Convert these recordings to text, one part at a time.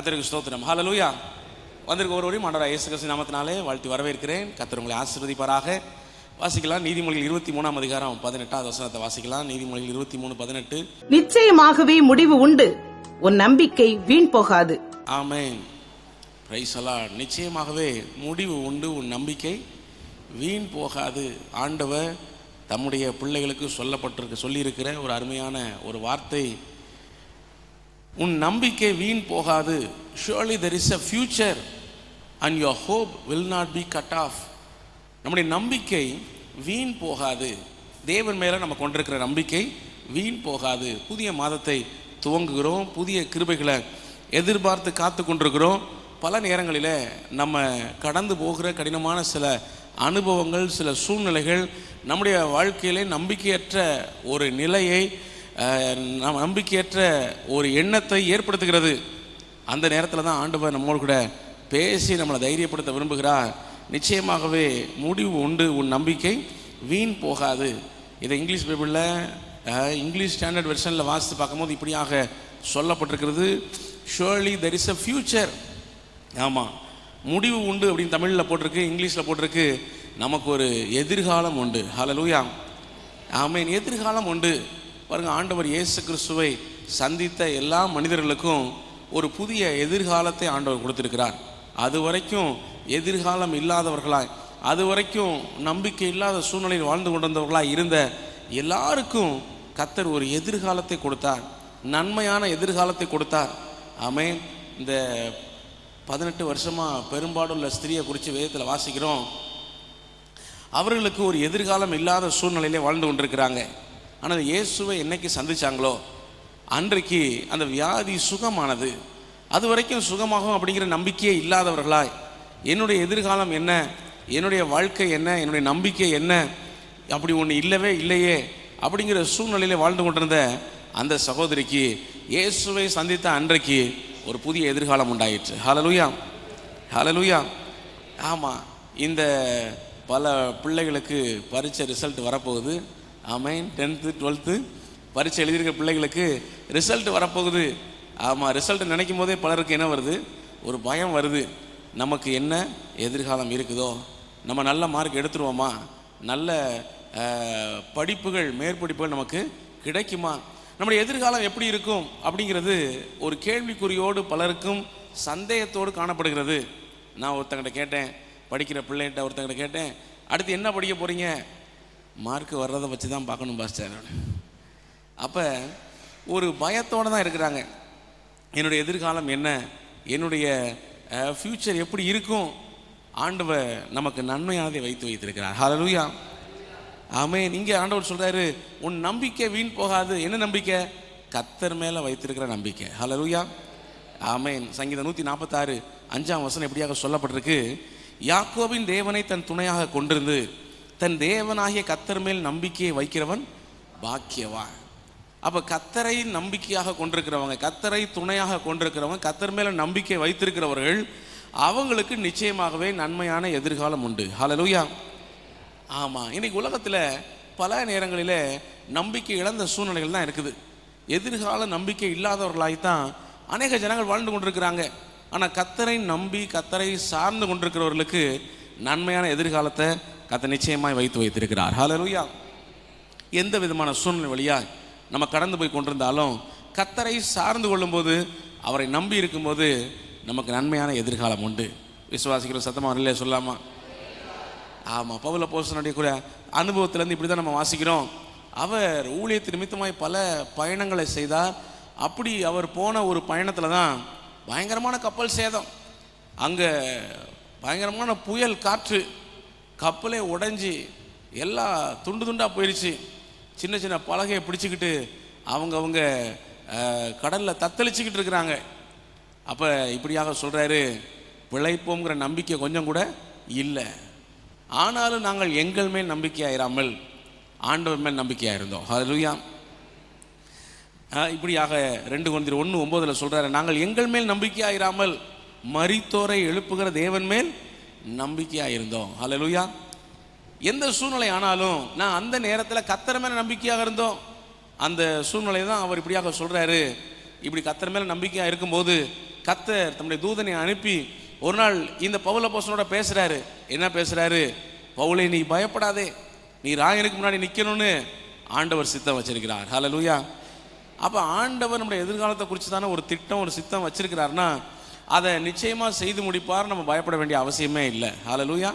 கர்த்தருக்கு ஸ்தோத்திரம். ஹல்லேலூயா. வந்திருக்க ஒருவரையும் ஆண்டவராகிய இயேசு கிறிஸ்து நாமத்தினாலே வாழ்த்தி வரவேற்கிறேன். கர்த்தர் உங்களை ஆசீர்வதிப்பாராக. வாசிக்கலாம் நீதிமொழிகள் 23 அதிகாரம் 18வது வசனத்தை வாசிக்கலாம். நீதிமொழிகள் 23:18. நிச்சயமாகவே முடிவு உண்டு, உன் நம்பிக்கை வீண் போகாது. ஆமென். Praise the lord. நிச்சயமாகவே முடிவு உண்டு, உன் நம்பிக்கை வீண் போகாது. ஆண்டவர் தம்முடைய பிள்ளைகளுக்கு சொல்லியிருக்கிற ஒரு அருமையான ஒரு வார்த்தை, உன் நம்பிக்கை வீண் போகாது. surely there is a future and your hope will not be cut off. நம்முடைய நம்பிக்கை வீண் போகாது. தேவன் மேலே நம்ம கொண்டிருக்கிற நம்பிக்கை வீண் போகாது. புதிய மாதத்தை துவங்குகிறோம், புதிய கிருபைகளை எதிர்பார்த்து காத்து கொண்டிருக்கிறோம். பல நேரங்களில் நம்ம கடந்து போகிற கடினமான சில அனுபவங்கள், சில சூழ்நிலைகள் நம்முடைய வாழ்க்கையிலே நம்பிக்கையற்ற ஒரு நிலையை, நம்பிக்கையற்ற ஒரு எண்ணத்தை ஏற்படுத்துகிறது. அந்த நேரத்தில் தான் ஆண்டவர் நம்மோடு கூட பேசி நம்மளை தைரியப்படுத்த விரும்புகிறார். நிச்சயமாகவே முடிவு உண்டு, உன் நம்பிக்கை வீண் போகாது. இதை இங்கிலீஷ் பைபிளில் இங்கிலீஷ் ஸ்டாண்டர்ட் வெர்ஷனில் வாசித்து பார்க்கும்போது இப்படியாக சொல்லப்பட்டிருக்கிறது, surely there is a future. ஆமாம், முடிவு உண்டு அப்படின்னு தமிழில் போட்டிருக்கு, இங்கிலீஷில் போட்டிருக்கு, நமக்கு ஒரு எதிர்காலம் உண்டு. ஹல்லேலூயா. ஆமென். எதிர்காலம் உண்டு. பாருங்கள், ஆண்டவர் இயேசு கிறிஸ்துவை சந்தித்த எல்லா மனிதர்களுக்கும் ஒரு புதிய எதிர்காலத்தை ஆண்டவர் கொடுத்திருக்கிறார். அது வரைக்கும் எதிர்காலம் இல்லாதவர்களாய், அது வரைக்கும் நம்பிக்கை இல்லாத சூழ்நிலையில் வாழ்ந்து கொண்டிருந்தவர்களாய் இருந்த எல்லாருக்கும் கர்த்தர் ஒரு எதிர்காலத்தை கொடுத்தார், நன்மையான எதிர்காலத்தை கொடுத்தார். ஆமென். இந்த 18 வருஷமாக பெரும்பாடுள்ள ஸ்திரியை குறித்து வேதத்தில் வாசிக்கிறோம். அவர்களுக்கு ஒரு எதிர்காலம் இல்லாத சூழ்நிலையிலே வாழ்ந்து கொண்டிருக்கிறாங்க. ஆனால் இயேசுவை என்னைக்கு சந்திச்சாங்களோ அன்றைக்கு அந்த வியாதி சுகமானது. அது வரைக்கும் சுகமாகும் அப்படிங்கிற நம்பிக்கையே இல்லாதவர்களாய், என்னுடைய எதிர்காலம் என்ன, என்னுடைய வாழ்க்கை என்ன, என்னுடைய நம்பிக்கை என்ன, அப்படி ஒன்று இல்லவே இல்லையே அப்படிங்கிற சூழ்நிலையிலே வாழ்ந்து கொண்டிருந்த அந்த சகோதரிக்கு இயேசுவை சந்தித்த அன்றைக்கு ஒரு புதிய எதிர்காலம் உண்டாயிற்று. ஹல்லேலூயா, ஹல்லேலூயா. ஆமாம், இந்த பல பிள்ளைகளுக்கு பரீட்சை ரிசல்ட் வரப்போகுது. ஆமென். 10th 12th பரீட்சை எழுதியிருக்கிற பிள்ளைகளுக்கு ரிசல்ட் வரப்போகுது. ஆமாம், ரிசல்ட் நினைக்கும் போதே பலருக்கு என்ன வருது, ஒரு பயம் வருது. நமக்கு என்ன எதிர்காலம் இருக்குதோ, நம்ம நல்ல மார்க் எடுத்துருவோமா, நல்ல படிப்புகள், மேற்படிப்புகள் நமக்கு கிடைக்குமா, நம்முடைய எதிர்காலம் எப்படி இருக்கும் அப்படிங்கிறது ஒரு கேள்விக்குறியோடு பலருக்கும் சந்தேகத்தோடு காணப்படுகிறது. நான் ஒருத்தங்கிட்ட கேட்டேன், படிக்கிற பிள்ளைகிட்ட ஒருத்தங்கிட்ட கேட்டேன், அடுத்து என்ன படிக்க போகிறீங்க, மார்க் வர்றதை வச்சு தான் பார்க்கணும் பாஸ்டர். அப்போ ஒரு பயத்தோடு தான் இருக்கிறாங்க. என்னுடைய எதிர்காலம் என்ன, என்னுடைய ஃப்யூச்சர் எப்படி இருக்கும். ஆண்டவர் நமக்கு நன்மையானதை வைத்திருக்கிறார். ஹல்லேலூயா. ஆமென். இங்கே ஆண்டவர் சொல்கிறாரு, உன் நம்பிக்கை வீண் போகாது. என்ன நம்பிக்கை? கர்த்தர் மேலே வைத்திருக்கிற நம்பிக்கை. ஹல்லேலூயா. ஆமென். சங்கீதம் 146 5ஆம் வசனம் எப்படியாக சொல்லப்பட்டிருக்கு, யாக்கோபின் தேவனை தன் துணையாக கொண்டிருந்து தன் தேவனாகிய கர்த்தர் மேல் நம்பிக்கையை வைக்கிறவன் பாக்கியவான். அப்போ கர்த்தரை நம்பிக்கையாக கொண்டிருக்கிறவங்க, கர்த்தரை துணையாக கொண்டிருக்கிறவங்க, கர்த்தர் மேலே நம்பிக்கை வைத்திருக்கிறவர்கள், அவங்களுக்கு நிச்சயமாகவே நன்மையான எதிர்காலம் உண்டு. ஹல்லேலூயா. ஆமாம், இன்னைக்கு உலகத்தில் பல நேரங்களில் நம்பிக்கை இழந்த சூழ்நிலைகள் தான் இருக்குது. எதிர்கால நம்பிக்கை இல்லாதவர்களாய்த்தான் அநேக ஜனங்கள் வாழ்ந்து கொண்டிருக்கிறாங்க. ஆனால் கர்த்தரை நம்பி கர்த்தரை சார்ந்து கொண்டிருக்கிறவர்களுக்கு நன்மையான எதிர்காலத்தை கர்த்தர் நிச்சயமாய் வைத்திருக்கிறார். ஹல்லேலூயா. எந்த விதமான சூழ்நிலை வழியாக நம்ம கடந்து போய் கொண்டிருந்தாலும் கர்த்தரை சார்ந்து கொள்ளும்போது, அவரை நம்பி இருக்கும்போது நமக்கு நன்மையான எதிர்காலம் உண்டு. விசுவாசிக்கிற சத்தமாக இல்லை சொல்லாமா? ஆமாம், பவுல் அப்போஸ்தலனுடைய கூட அனுபவத்திலேருந்து இப்படி தான் நம்ம வாசிக்கிறோம். அவர் ஊழியத்து நிமித்தமாய் பல பயணங்களை செய்தார். அப்படி அவர் போன ஒரு பயணத்தில் தான் பயங்கரமான கப்பல் சேதம், அங்கே பயங்கரமான புயல் காற்று, கப்பலே உடைஞ்சி எல்லாம் துண்டு துண்டாக போயிடுச்சு. சின்ன சின்ன பலகையை பிடிச்சிக்கிட்டு அவங்க கடலில் தத்தளிச்சுக்கிட்டு இருக்கிறாங்க. அப்போ இப்படியாக சொல்கிறாரு, பிழைப்போங்கிற நம்பிக்கை கொஞ்சம் கூட இல்லை. ஆனாலும் நாங்கள் எங்கள் மேல் நம்பிக்கையாயிராமல் ஆண்டவர் மேல் நம்பிக்கையாக இருந்தோம். ஹல்லேலூயா. இப்படியாக 2 Corinthians 1:9 சொல்கிறாரு, நாங்கள் எங்கள் மேல் நம்பிக்கையாயிராமல் மரித்தோரை எழுப்புகிற தேவன் மேல் நம்பிக்கையாக இருந்தோம். ஹல்லேலூயா. எந்த சூழ்நிலை ஆனாலும் நான் அந்த நேரத்தில் கர்த்தர் மேலே நம்பிக்கையாக இருந்தோம். அந்த சூழ்நிலை தான் அவர் இப்படியாக சொல்கிறாரு. இப்படி கர்த்தர் மேலே நம்பிக்கையாக இருக்கும்போது கர்த்தர் தம்முடைய தூதனை அனுப்பி ஒரு நாள் இந்த பவுல் அப்போஸ்தலனோட பேசுறாரு. என்ன பேசுறாரு? பவுலே, நீ பயப்படாதே, நீ ராயனுக்கு முன்னாடி நிற்கணும்னு ஆண்டவர் சித்தம் வச்சிருக்கிறார். ஹல்லேலூயா. அப்போ ஆண்டவர் நம்முடைய எதிர்காலத்தை குறித்து தானே ஒரு திட்டம், ஒரு சித்தம் வச்சிருக்கிறாருன்னா அதை நிச்சயமாக செய்து முடிப்பார். நம்ம பயப்பட வேண்டிய அவசியமே இல்லை. ஹல்லேலூயா.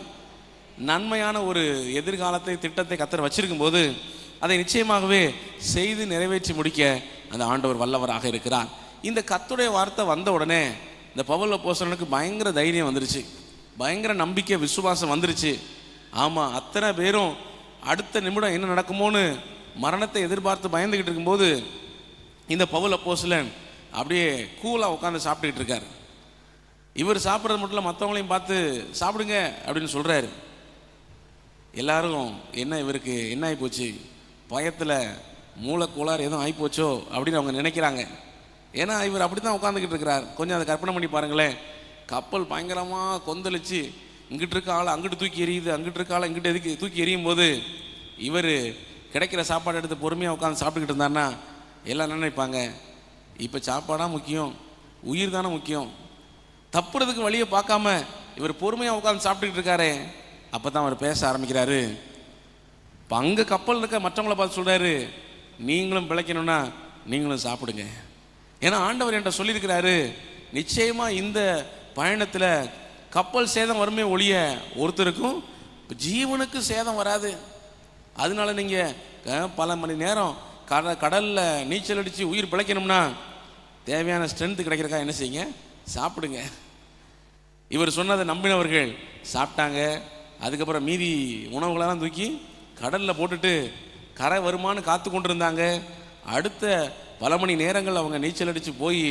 நன்மையான ஒரு எதிர்காலத்தை, திட்டத்தை கர்த்தர் வச்சிருக்கும் போது அதை நிச்சயமாகவே செய்து நிறைவேற்றி முடிக்க அந்த ஆண்டவர் வல்லவராக இருக்கிறார். இந்த கர்த்தருடைய வார்த்தை வந்த உடனே இந்த பவுல் அப்போஸ்தலனுக்கு பயங்கர தைரியம் வந்துருச்சு, பயங்கர நம்பிக்கை, விசுவாசம் வந்துருச்சு. ஆமாம், அத்தனை பேரும் அடுத்த நிமிடம் என்ன நடக்குமோன்னு மரணத்தை எதிர்பார்த்து பயந்துக்கிட்டு இருக்கும்போது இந்த பவுல் அப்போஸ்தலன் அப்படியே கூலாக உட்காந்து சாப்பிட்டுக்கிட்டு இருக்கார். இவர் சாப்பிட்றது மட்டும் இல்லை, மற்றவங்களையும் பார்த்து சாப்பிடுங்க அப்படின்னு சொல்கிறாரு. எல்லாரும் என்ன இவருக்கு என்ன ஆகிப்போச்சு, பயத்தில் மூளைக்கோளாறு எதுவும் ஆகிப்போச்சோ அப்படின்னு அவங்க நினைக்கிறாங்க. ஏன்னா இவர் அப்படி தான் உட்காந்துக்கிட்டு இருக்கிறார். கொஞ்சம் அதை கற்பனை பண்ணி பாருங்களேன். கப்பல் பயங்கரமாக கொந்தளிச்சு இங்கிட்டு இருக்க ஆள் அங்கிட்டு தூக்கி எறியுது, அங்கிட்டு இருக்க ஆள் இங்கிட்டு எதுக்கு தூக்கி எறியும் போது இவர் கிடைக்கிற சாப்பாடு எடுத்து பொறுமையாக உட்காந்து சாப்பிட்டுக்கிட்டு இருந்தாருன்னா எல்லாம் நினைப்பாங்க, இப்போ சாப்பாடாக முக்கியம், உயிர் தானே முக்கியம். தப்புறதுக்கு வழியை பார்க்காம இவர் பொறுமையாக உட்காந்து சாப்பிட்டுக்கிட்டு இருக்காரு. அப்போ தான் அவர் பேச ஆரம்பிக்கிறாரு. இப்போ அங்கே கப்பல் இருக்க மற்றவங்கள பார்த்து சொல்கிறாரு, நீங்களும் பிழைக்கணும்னா நீங்களும் சாப்பிடுங்க. ஏன்னா ஆண்டவர் என்கிட்ட சொல்லியிருக்கிறாரு, நிச்சயமாக இந்த பயணத்தில் கப்பல் சேதம் வருமே ஒழிய ஒருத்தருக்கும் ஜீவனுக்கு சேதம் வராது. அதனால நீங்கள் பல மணி நேரம் கடலில் நீச்சல் அடித்து உயிர் பிழைக்கணும்னா தேவையான ஸ்ட்ரென்த்து கிடைக்கிறக்கா என்ன செய்யுங்க, சாப்பிடுங்க. இவர் சொன்னதை நம்பினவர்கள் சாப்பிட்டாங்க. அதுக்கப்புறம் மீதி உணவுகளெல்லாம் தூக்கி கடலில் போட்டுட்டு கரை வருமானு காத்து கொண்டு இருந்தாங்க. அடுத்த பல மணி நேரங்கள் அவங்க நீச்சல் அடித்து போய்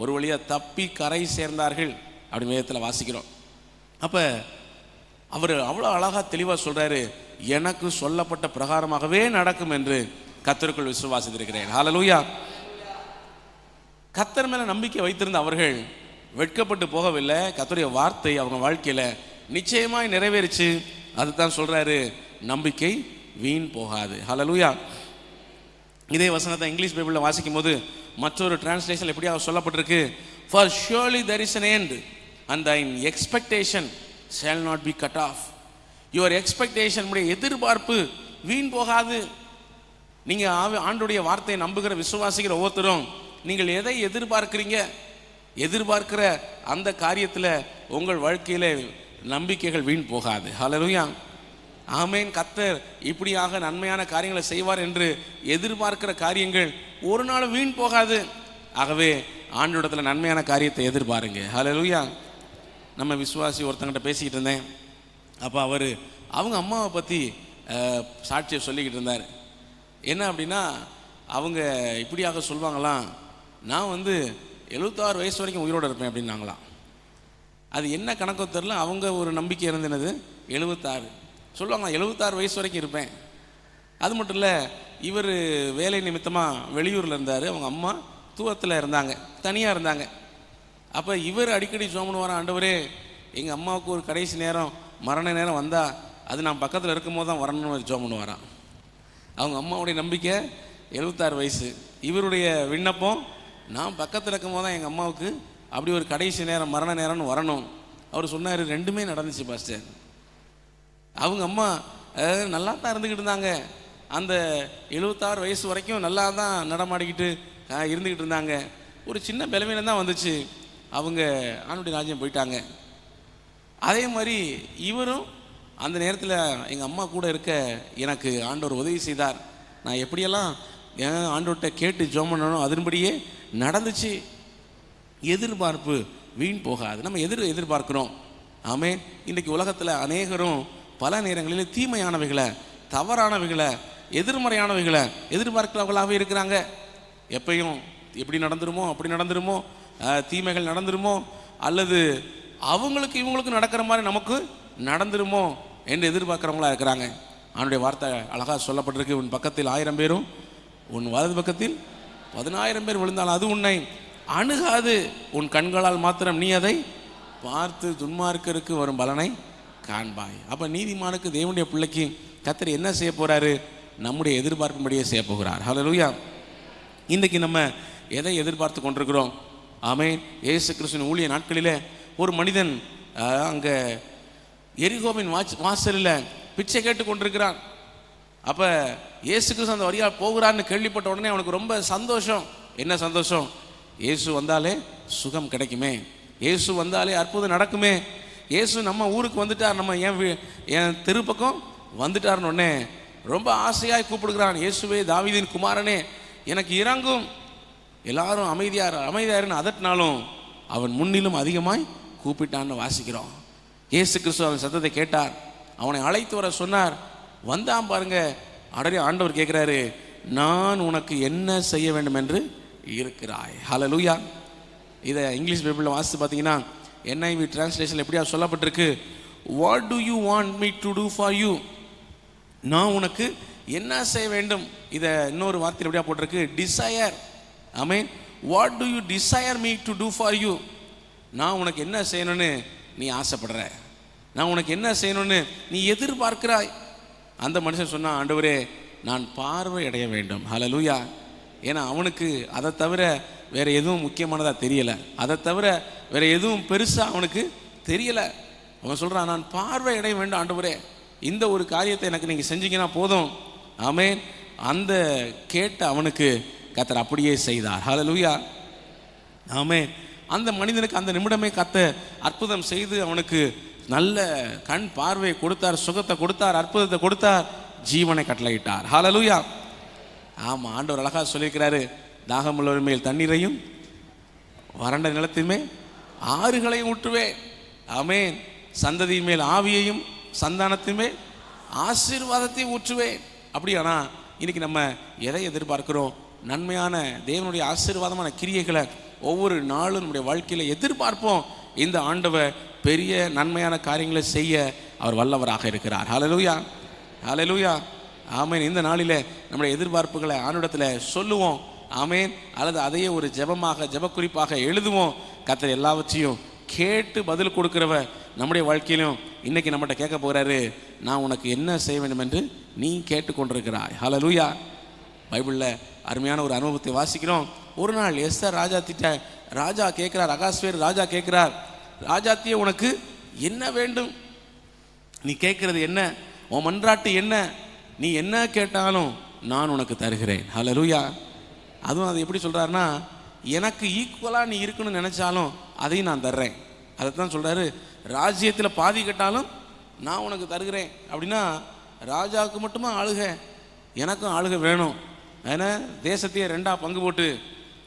ஒரு வழியாக தப்பி கரை சேர்ந்தார்கள் அப்படி வேதத்தில் வாசிக்கிறோம். அப்போ அவர் அவ்வளோ அழகாக தெளிவாக சொல்கிறாரு, எனக்கு சொல்லப்பட்ட பிரகாரமாகவே நடக்கும் என்று கர்த்தருக்குள் விசுவாசித்திருக்கிறேன். ஹல்லேலூயா. கர்த்தர் மேலே நம்பிக்கை வைத்திருந்த அவர்கள் வெட்கப்பட்டு போகவில்லை. கர்த்தருடைய வார்த்தை அவங்க வாழ்க்கையில் நிச்சயமாய் நிறைவேறிச்சு. அதுதான் சொல்கிறாரு, நம்பிக்கை வீண் போகாது. ஹல்லேலூயா. இதே வசனத்தை இங்கிலீஷ் பைபிளில் வாசிக்கும் போது மற்றொரு டிரான்ஸ்லேஷன் எப்படியாக சொல்லப்பட்டிருக்கு, for surely there is an end and thine expectation shall not be cut off. your expectation, உடைய எதிர்பார்ப்பு வீண் போகாது. நீங்கள் ஆண்டுடைய வார்த்தையை நம்புகிற விசுவாசிக்கிற ஒவ்வொருத்தரும் நீங்கள் எதை எதிர்பார்க்கிறீங்க, எதிர்பார்க்கிற அந்த காரியத்தில் உங்கள் வாழ்க்கையில் நம்பிக்கைகள் வீண் போகாது. ஹல்லேலூயா. ஆமேன். கர்த்தர் இப்படியாக நன்மையான காரியங்களை செய்வார் என்று எதிர்பார்க்கிற காரியங்கள் ஒரு நாள் வீண் போகாது. ஆகவே ஆண்டோடத்தில் நன்மையான காரியத்தை எதிர்பாருங்க. ஹல்லேலூயா. நம்ம விசுவாசி ஒருத்தங்கிட்ட பேசிக்கிட்டு இருந்தேன். அப்போ அவங்க அம்மாவை பற்றி சாட்சியை சொல்லிக்கிட்டு இருந்தார். என்ன அப்படின்னா, அவங்க இப்படியாக சொல்லுவாங்களாம், நான் 76 வயசு வரைக்கும் உயிரோடு இருப்பேன் அப்படின்னாங்களாம். அது என்ன கணக்கோ தெரில, அவங்க ஒரு நம்பிக்கை இருந்தது 76 சொல்லுவாங்க, 76 வயசு வரைக்கும் இருப்பேன். அது மட்டும் இல்லை, இவர் வேலை நிமித்தமாக வெளியூரில் இருந்தார், அவங்க அம்மா தூரத்தில் இருந்தாங்க, தனியாக இருந்தாங்க. அப்போ இவர் அடிக்கடி ஜெபம் பண்ணுவார், ஆண்டவரே எங்கள் அம்மாவுக்கு ஒரு கடைசி நேரம் மரண நேரம் வந்தால் அது நான் பக்கத்தில் இருக்கும் போது தான் வரணும்னு ஜெபம் பண்ணுவாராம். அவங்க அம்மாவுடைய நம்பிக்கை 76 வயசு, இவருடைய விண்ணப்பம் நான் பக்கத்தில் இருக்கும் போது தான் எங்கள் அம்மாவுக்கு அப்படி ஒரு கடைசி நேரம் மரண நேரம்னு வரணும். அவர் சொன்னார், ரெண்டுமே நடந்துச்சு பாஸ்டர். அவங்க அம்மா நல்லா தான் இருந்துக்கிட்டு இருந்தாங்க, அந்த 76 வயசு வரைக்கும் நல்லா தான் நடமாடிக்கிட்டு இருந்துக்கிட்டு இருந்தாங்க. ஒரு சின்ன பலவீனம் தான் வந்துச்சு, அவங்க ஆண்டுடைய ராஜ்யம் போயிட்டாங்க. அதே மாதிரி இவரும் அந்த நேரத்தில் எங்கள் அம்மா கூட இருக்க எனக்கு ஆண்டவர் உதவி செய்தார். நான் எப்படியெல்லாம் ஆண்டவர்கிட்ட கேட்டு ஜெபம் பண்ணணும் அதன்படியே நடந்துச்சு. எதிர்பார்ப்பு வீண் போகாது. நம்ம எதிர்பார்க்கிறோம். ஆமே. இன்றைக்கு உலகத்தில் அநேகரும் பல நேரங்களில் தீமையானவைகளை, தவறானவைகளை, எதிர்மறையானவைகளை எதிர்பார்க்கிறவர்களாகவே இருக்கிறாங்க. எப்பயும் எப்படி நடந்துருமோ அப்படி நடந்துருமோ, தீமைகள் நடந்துருமோ, அல்லது அவங்களுக்கு இவங்களுக்கு நடக்கிற மாதிரி நமக்கு நடந்துருமோ என்று எதிர்பார்க்குறவங்களா இருக்கிறாங்க. அவனுடைய வார்த்தை அழகாக சொல்லப்பட்டிருக்கு, உன் பக்கத்தில் 1000 பேரும் உன் வலது பக்கத்தில் 10000 பேர் விழுந்தாலும் அது உன்னை அணுகாது. உன் கண்களால் மாத்திரம் நீ அதை பார்த்து துன்மார்க்கருக்கு வரும் பலனை காண்பாய். அப்போ நீதிமானுக்கு, தேவனுடைய பிள்ளைக்கு கர்த்தர் என்ன செய்ய போகிறாரு? நம்முடைய எதிர்பார்ப்பும்படியே செய்ய போகிறார். ஹல்லேலூயா. இன்றைக்கி நம்ம எதை எதிர்பார்த்து கொண்டிருக்கிறோம்? ஆமென். இயேசு கிறிஸ்துவின் ஊழிய நாட்களிலே ஒரு மனிதன் அங்கே எரிகோவின் வாசலில் பிச்சை கேட்டு கொண்டிருக்கிறான். அப்போ இயேசு கிறிஸ்து அந்த வழியாக போகிறான்னு கேள்விப்பட்ட உடனே அவனுக்கு ரொம்ப சந்தோஷம். என்ன சந்தோஷம்? இயேசு வந்தாலே சுகம் கிடைக்குமே, இயேசு வந்தாலே அற்புதம் நடக்குமே, இயேசு நம்ம ஊருக்கு வந்துட்டார், நம்ம என் தெரு பக்கம் வந்துட்டார்னு உடனே ரொம்ப ஆசையாய் கூப்பிடுகிறான். இயேசுவே, தாவீதின் குமாரனே, எனக்கு இறங்கும். எல்லாரும் அமைதியாருன்னு அதட்டினாலும் அவன் முன்னிலும் அதிகமாய் கூப்பிட்டான்னு வாசிக்கிறோம். இயேசு கிறிஸ்து அவன் சத்தத்தை கேட்டார், அவனை அழைத்து வர சொன்னார். வந்தான் பாருங்க. உடனே ஆண்டவர் கேட்குறாரு, நான் உனக்கு என்ன செய்ய வேண்டும் என்று இருக்கிறாய். ஹல்லேலூயா. இதை இங்கிலீஷ் பைபிளில் வாசித்து பார்த்தீங்கன்னா NIV டிரான்ஸ்லேஷன் எப்படியா சொல்லப்பட்டிருக்கு, what do you want me to do for you, நான் உனக்கு என்ன செய்ய வேண்டும். இதை இன்னொரு வார்த்தையில் எப்படியா போட்டிருக்கு, desire. Amen. What do you desire me to do for you, நான் உனக்கு என்ன செய்யணும்னு நீ ஆசைப்படுற, நான் உனக்கு என்ன செய்யணும்னு நீ எதிர்பார்க்கிறாய். அந்த மனுஷன் சொன்னான், ஆண்டவரே, நான் பார்வை அடைய வேண்டும். ஹல்லேலூயா. ஏன்னா அவனுக்கு அதை தவிர வேற எதுவும் முக்கியமானதாக தெரியலை, அதை தவிர வேற எதுவும் பெருசாக அவனுக்கு தெரியலை. அவன் சொல்கிறான், நான் பார்வை அடைய வேண்டும் ஆண்டவரே, இந்த ஒரு காரியத்தை எனக்கு நீங்கள் செஞ்சீங்கன்னா போதும். ஆமென். அந்த கேட்ட அவனுக்கு கர்த்தர் அப்படியே செய்தார். ஹல்லேலூயா. ஆமென். அந்த மனிதனுக்கு அந்த நிமிடமே கர்த்தர் அற்புதம் செய்து அவனுக்கு நல்ல கண் பார்வை கொடுத்தார், சுகத்தை கொடுத்தார், அற்புதத்தை கொடுத்தார், ஜீவனை கட்டளையிட்டார். ஹல்லேலூயா. ஆமாம், ஆண்டவர் அழகாக சொல்லியிருக்கிறாரு, தாகமுள்ளவர் மேல் தண்ணீரையும் வறண்ட நிலத்தையுமே ஆறுகளையும் ஊற்றுவேன். ஆமென். சந்ததியின் மேல் ஆவியையும் சந்தானத்தையுமே ஆசீர்வாதத்தையும் ஊற்றுவேன். அப்படியானா இன்னைக்கு நம்ம எதை எதிர்பார்க்கிறோம்? நன்மையான தேவனுடைய ஆசீர்வாதமான கிரியைகளை ஒவ்வொரு நாளும் நம்முடைய வாழ்க்கையில் எதிர்பார்ப்போம். இந்த ஆண்டவர் பெரிய நன்மையான காரியங்களை செய்ய அவர் வல்லவராக இருக்கிறார். ஹல்லேலூயா, ஹல்லேலூயா. ஆமேன். இந்த நாளில் நம்முடைய எதிர்பார்ப்புகளை ஆண்டவரிடத்தில் சொல்லுவோம். ஆமேன். அல்லது அதையே ஒரு ஜெபமாக ஜெபக்குறிப்பாக எழுதுவோம். கர்த்தர் எல்லாவற்றையும் கேட்டு பதில் கொடுக்கிறவர் நம்முடைய வாழ்க்கையிலும் இன்னைக்கு நம்மகிட்ட கேட்க போகிறாரு, நான் உனக்கு என்ன செய்ய வேண்டும் என்று நீ கேட்டுக்கொண்டிருக்கிறாய். ஹல்லேலூயா. பைபிளில் அருமையான ஒரு அனுபவத்தை வாசிக்கிறோம். ஒரு நாள் எஸ்தர் ராஜா கேட்கிறார், அகாஸ்வேர் ராஜா கேட்கிறார், ராஜாத்தியே, உனக்கு என்ன வேண்டும்? நீ கேட்கறது என்ன? உன் மன்றாட்டு என்ன? நீ என்ன கேட்டாலும் நான் உனக்கு தருகிறேன். ஹல்லேலூயா. அதுவும் அது எப்படி சொல்கிறாருன்னா, எனக்கு ஈக்குவலாக நீ இருக்கணும்னு நினச்சாலும் அதையும் நான் தர்றேன். அதை தான் சொல்கிறாரு, ராஜ்யத்தில் பாதி கேட்டாலும் நான் உனக்கு தருகிறேன். அப்படின்னா ராஜாவுக்கு மட்டுமா ஆளுக, எனக்கும் ஆளுக வேணும். ஏன்னா தேசத்தையே ரெண்டாக பங்கு போட்டு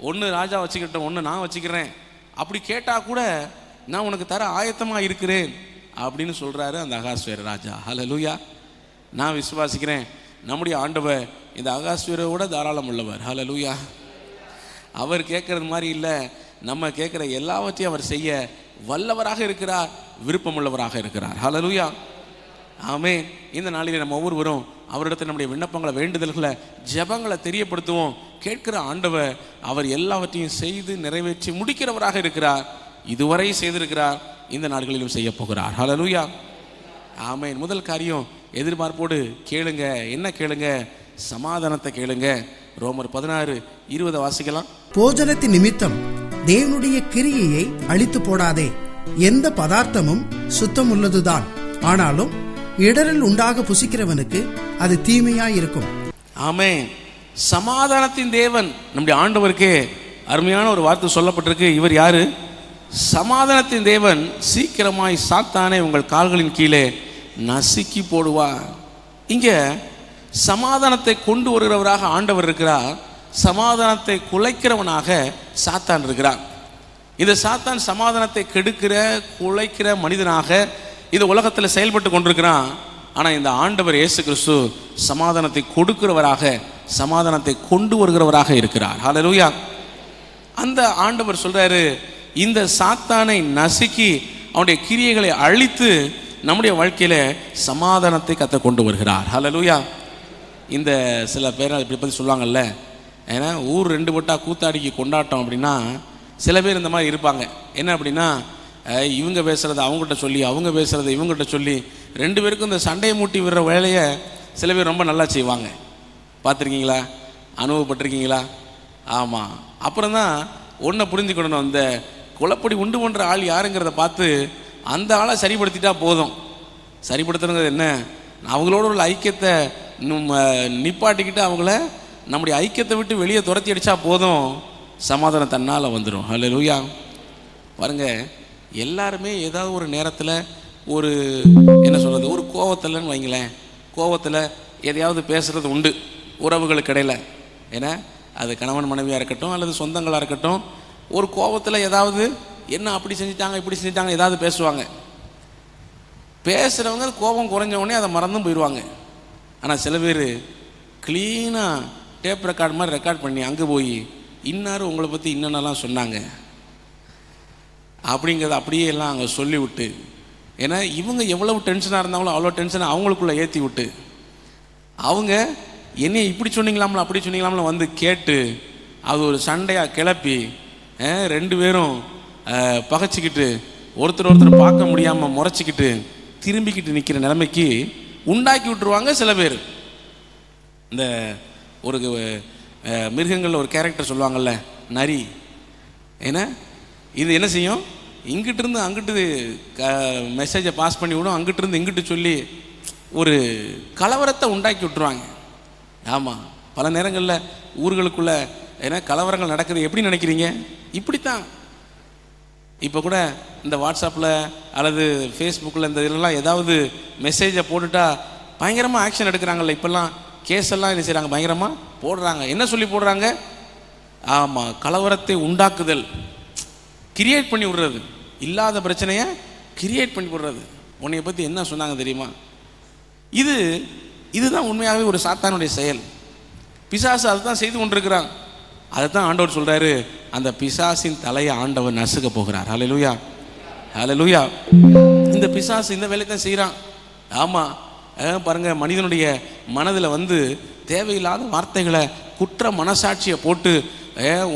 ஒன்று ராஜா வச்சுக்கிட்டேன், ஒன்று நான் வச்சுக்கிறேன். அப்படி கேட்டால் கூட நான் உனக்கு தர ஆயத்தமாக இருக்கிறேன் அப்படின்னு சொல்கிறாரு அந்த அகாஸ்வேர ராஜா. ஹல்லேலூயா. நான் விசுவாசிக்கிறேன், நம்முடைய ஆண்டவர் இந்த அகாஸ்வேரோட தாராளம் உள்ளவர். ஹல்லேலூயா. அவர் கேட்கறது மாதிரி இல்லை, நம்ம கேட்குற எல்லாவற்றையும் அவர் செய்ய வல்லவராக இருக்கிறார், விருப்பமுள்ளவராக இருக்கிறார். ஹல்லேலூயா. ஆமென். இந்த நாளிலே நம்ம ஒவ்வொருவரும் அவரிடத்தில் நம்முடைய விண்ணப்பங்களை, வேண்டுதல்களை, ஜெபங்களை தெரியப்படுத்துவோம். கேட்கிற ஆண்டவர் அவர் எல்லாவற்றையும் செய்து நிறைவேற்றி முடிக்கிறவராக இருக்கிறார். இதுவரை செய்திருக்கிறார், இந்த நாட்களிலும் செய்ய போகிறார். ஹல்லேலூயா. ஆமென். முதல் காரியம், எதிர்பார்ப்போடு கேளுங்க. என்ன கேளுங்க? சமாதானத்தை கேளுங்க. ரோமர் 16:20 வாசிக்கலாம். போஜனத்தின் நிமித்தம் தேவனுடைய கிரியையை அழித்து போடாதே. எந்த பதார்த்தமும் சுத்தம் உள்ளதுதான், ஆனாலும் இடரில் உண்டாக புசிக்கிறவனுக்கு அது தீமையாய் இருக்கும். ஆமென். சமாதானத்தின் தேவன் நம்முடைய ஆண்டவருக்கு அருமையான ஒரு வார்த்தை சொல்லப்பட்டிருக்கு. இவர் யாரு? சமாதானத்தின் தேவன் சீக்கிரமாய் சாத்தானே உங்கள் கால்களின் கீழே நசுக்கி போடுவார். இங்க சமாதானத்தை கொண்டு வருகிறவராக ஆண்டவர் இருக்கிறார், சமாதானத்தை குலைக்கிறவனாக சாத்தான் இருக்கிறார். இந்த சாத்தான் சமாதானத்தை கெடுக்கிற, குலைக்கிற மனிதனாக இந்த உலகத்தில் செயல்பட்டு கொண்டிருக்கிறான். ஆனால் இந்த ஆண்டவர் இயேசு கிறிஸ்து சமாதானத்தை கொடுக்கிறவராக, சமாதானத்தை கொண்டு வருகிறவராக இருக்கிறார். ஹல்லேலூயா. அந்த ஆண்டவர் சொல்றாரு, இந்த சாத்தானை நசுக்கி அவனுடைய கிரியைகளை அழித்து நம்முடைய வாழ்க்கையில சமாதானத்தை கத்த கொண்டு வருகிறார். ஹல்லேலூயா. இந்த சில பேர் இப்படி பற்றி சொல்லுவாங்கல்ல, ஏன்னா ஊர் 2 பட்டா கூத்தாடிக்கு கொண்டாட்டம் அப்படின்னா சில பேர் இந்த மாதிரி இருப்பாங்க. என்ன அப்படின்னா, இவங்க பேசுகிறத அவங்ககிட்ட சொல்லி, அவங்க பேசுகிறத இவங்ககிட்ட சொல்லி 2 பேருக்கும் இந்த சண்டையை மூட்டி விடுற வேலையை சில பேர் ரொம்ப நல்லா செய்வாங்க. பார்த்துருக்கீங்களா? அனுபவப்பட்டிருக்கீங்களா? ஆமாம். அப்புறம் தான் ஒன்றை புரிஞ்சுக்கணும், அந்த குழப்படி உண்டு பண்ணுற ஆள் யாருங்கிறத பார்த்து அந்த ஆளை சரிப்படுத்திட்டா போதும். சரிப்படுத்துறது என்ன, அவங்களோட உள்ள ஐக்கியத்தை நிப்பாட்டிக்கிட்டு அவங்கள நம்முடைய ஐக்கியத்தை விட்டு வெளியே துரத்தி அடித்தா போதும், சமாதானம் தன்னால் வந்துடும். ஹல்லேலூயா. பாருங்கள், எல்லாருமே ஏதாவது ஒரு நேரத்தில் ஒரு என்ன சொல்கிறது, ஒரு கோவத்தில்னு வைங்களேன், கோவத்தில் எதையாவது பேசுகிறது உண்டு உறவுகளுக்கு இடையில். ஏன்னா அது கணவன் மனைவியாக இருக்கட்டும் அல்லது சொந்தங்களாக இருக்கட்டும், ஒரு கோவத்தில் ஏதாவது என்ன அப்படி செஞ்சுட்டாங்க இப்படி செஞ்சுட்டாங்க ஏதாவது பேசுவாங்க. பேசுகிறவங்க கோபம் குறைஞ்ச உடனே அதை மறந்தும் போயிடுவாங்க. ஆனால் சில பேர் க்ளீனாக டேப் ரெக்கார்ட் மாதிரி ரெக்கார்ட் பண்ணி அங்கே போய் இன்னாரும் உங்களை பற்றி இன்னென்னலாம் சொன்னாங்க அப்படிங்கிறத அப்படியே எல்லாம் அங்கே சொல்லிவிட்டு, ஏன்னா இவங்க எவ்வளவு டென்ஷனாக இருந்தாங்களோ அவ்வளோ டென்ஷனை அவங்களுக்குள்ளே ஏற்றி விட்டு, அவங்க என்னையை இப்படி சொன்னீங்களாம்ல அப்படி சொன்னீங்களாம்ல வந்து கேட்டு அது ஒரு சண்டையாக கிளப்பி 2 பேரும் பகைச்சிக்கிட்டு ஒருத்தர் பார்க்க முடியாமல் முறைச்சிக்கிட்டு திரும்பிக்கிட்டு நிற்கிற நிலைமைக்கு உண்டாக்கி விட்டுருவாங்க சில பேர். இந்த ஒரு மிருகங்களில் ஒரு கேரக்டர் சொல்லுவாங்கள்ல, நரி. ஏன்னா இது என்ன செய்யும், இங்கிட்டிருந்து அங்கிட்டு மெசேஜை பாஸ் பண்ணி விடும், அங்கிட்டிருந்து இங்கிட்டு சொல்லி ஒரு கலவரத்தை உண்டாக்கி விட்டுருவாங்க. ஆமாம், பல நேரங்களில் ஊர்களுக்குள்ள ஏன்னா கலவரங்கள் நடக்குது. எப்படி நினைக்கிறீங்க? இப்படித்தான். இப்போ கூட இந்த வாட்ஸ்அப்பில் அல்லது ஃபேஸ்புக்கில் இந்த இதெல்லாம் ஏதாவது மெசேஜை போட்டுட்டா பயங்கரமாக ஆக்ஷன் எடுக்கிறாங்கல்ல. இப்போல்லாம் கேஸ் எல்லாம் என்ன செய்கிறாங்க, பயங்கரமாக போடுறாங்க. என்ன சொல்லி போடுறாங்க? ஆமாம், கலவரத்தை உண்டாக்குதல், கிரியேட் பண்ணி விடுறது, இல்லாத பிரச்சனையை கிரியேட் பண்ணி விடுறது. உன்னைய பற்றி என்ன சொன்னாங்க தெரியுமா? இதுதான் உண்மையாகவே ஒரு சாத்தானுடைய செயல். பிசாசு அதை தான் செய்து கொண்டிருக்கிறான். அதை தான் ஆண்டவர் சொல்கிறாரு, அந்த பிசாசின் தலையை ஆண்டவர் நசுக்க போகிறார். ஹல்லேலூயா, ஹல்லேலூயா. இந்த பிசாசு இந்த வேலையை தான் செய்கிறான். ஆமாம், பாருங்கள், மனிதனுடைய மனதில் வந்து தேவையில்லாத வார்த்தைகளை, குற்ற மனசாட்சியை போட்டு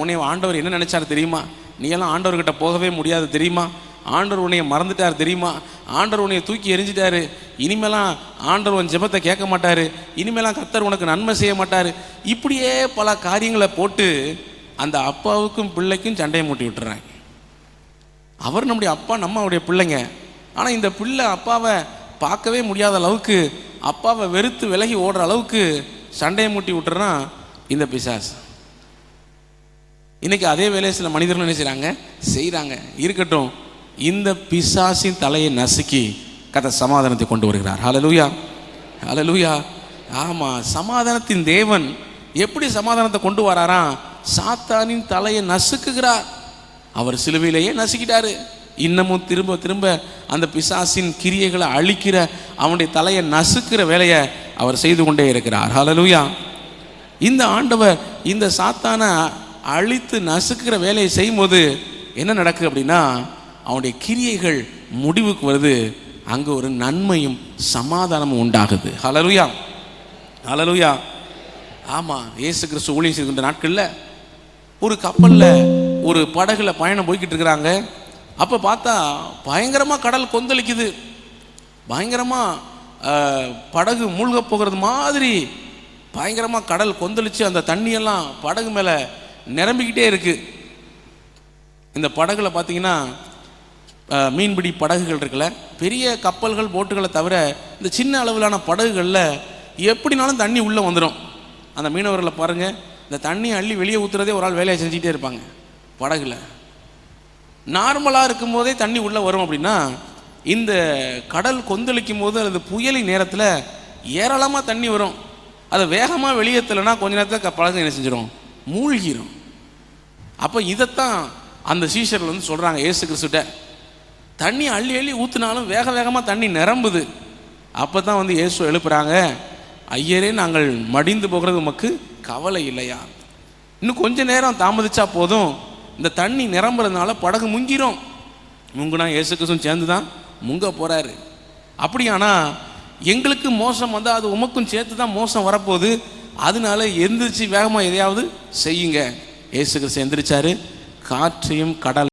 உன்னை ஆண்டவர் என்ன நினைச்சார் தெரியுமா, நீ எல்லாம் ஆண்டவர்கிட்ட போகவே முடியாது தெரியுமா, ஆண்டவர் உன்னைய மறந்துட்டார் தெரியுமா, ஆண்டவர் உன்னைய தூக்கி எரிஞ்சிட்டாரு, இனிமேலாம் ஆண்டவர் உன் ஜெபத்தை கேட்க மாட்டார், இனிமேலாம் கர்த்தர் உனக்கு நன்மை செய்ய மாட்டார், இப்படியே பல காரியங்களை போட்டு அந்த அப்பாவுக்கும் பிள்ளைக்கும் சண்டையை மூட்டி விட்டுறாங்க. அவர் நம்முடைய அப்பா, நம்ம அவருடைய பிள்ளைங்க. ஆனால் இந்த பிள்ளை அப்பாவை பார்க்கவே முடியாத அளவுக்கு, அப்பாவை வெறுத்து விலகி ஓடுற அளவுக்கு சண்டையை மூட்டி விட்டுறான் இந்த பிசாசு. இன்னைக்கு அதே வேலையை சில மனிதர்கள் என்ன செய்கிறாங்க. இருக்கட்டும், இந்த பிசாசின் தலையை நசுக்கி கர்த்தர் சமாதானத்தை கொண்டு வருகிறார். ஹல்லேலூயா, ஹல்லேலூயா. ஆமாம், சமாதானத்தின் தேவன் எப்படி சமாதானத்தை கொண்டு வராராம்? சாத்தானின் தலையை நசுக்குகிறார். அவர் சிலுவையிலேயே நசுக்கிட்டாரு. இன்னமும் திரும்ப திரும்ப அந்த பிசாசின் கிரியைகளை அழிக்கிற, அவனுடைய தலையை நசுக்கிற வேலையை அவர் செய்து கொண்டே இருக்கிறார். ஹல்லேலூயா. இந்த ஆண்டவர் இந்த சாத்தானை அழித்து நசுக்கிற வேலையை செய்யும்போது என்ன நடக்குது அப்படின்னா, அவனுடைய கிரியைகள் முடிவுக்கு வருது. அங்கே ஒரு நன்மையும் சமாதானமும் உண்டாகுது. ஹல்லேலூயா, ஹல்லேலூயா. ஆமாம், இயேசு கிறிஸ்து ஊழியம் செய்கின்ற நாட்களில் ஒரு கப்பலில் ஒரு படகுல பயணம் போய்கிட்டு இருக்கிறாங்க. அப்போ பார்த்தா பயங்கரமாக கடல் கொந்தளிக்குது. பயங்கரமாக படகு மூழ்க போகிறது மாதிரி பயங்கரமாக கடல் கொந்தளிச்சு அந்த தண்ணியெல்லாம் படகு மேலே நிரம்பிக்கிட்டே இருக்குது. இந்த படகுல பார்த்தீங்கன்னா மீன்பிடி படகுகள் இருக்குல்ல, பெரிய கப்பல்கள் போட்டுகளை தவிர இந்த சின்ன அளவிலான படகுகளில் எப்படினாலும் தண்ணி உள்ளே வந்துடும். அந்த மீனவர்களை பாருங்கள், இந்த தண்ணி அள்ளி வெளியே ஊற்றுறதே ஒரு ஆள் வேலையை செஞ்சுக்கிட்டே இருப்பாங்க. படகுல நார்மலாக இருக்கும்போதே தண்ணி உள்ளே வரும். அப்படின்னா இந்த கடல் கொந்தளிக்கும் போது அல்லது புயலின் நேரத்தில் ஏராளமாக தண்ணி வரும். அதை வேகமாக வெளியேற்றலைன்னா கொஞ்ச நேரத்தில் படகு என்ன செஞ்சிடும், மூழ்கிடும். அப்போ இதைத்தான் அந்த சீஷர்கள் வந்து சொல்கிறாங்க இயேசு கிறிஸ்துட்ட, தண்ணி அள்ளி அள்ளி ஊற்றினாலும் வேக வேகமாக தண்ணி நிரம்புது. அப்போ தான் வந்து இயேசு எழுப்புறாங்க, ஐயரே, நாங்கள் மடிந்து போகிறது உமக்கு கவலை இல்லையா? இன்னும் கொஞ்ச நேரம் தாமதிச்சா போதும், இந்த தண்ணி நிரம்புறதுனால படகு முங்கிரும். முங்குனா இயேசு கிறிஸ்துவும் சேர்ந்து தான் முங்க போகிறாரு. அப்படியானா எங்களுக்கு மோசம் வந்தால் அது உமக்கும் சேர்த்து தான் மோசம் வரப்போகுது. அதனால எந்திரிச்சு வேகமாக எதையாவது செய்யுங்க. இயேசு கிறிஸ்து எந்திரிச்சாரு, காற்றையும் கடல்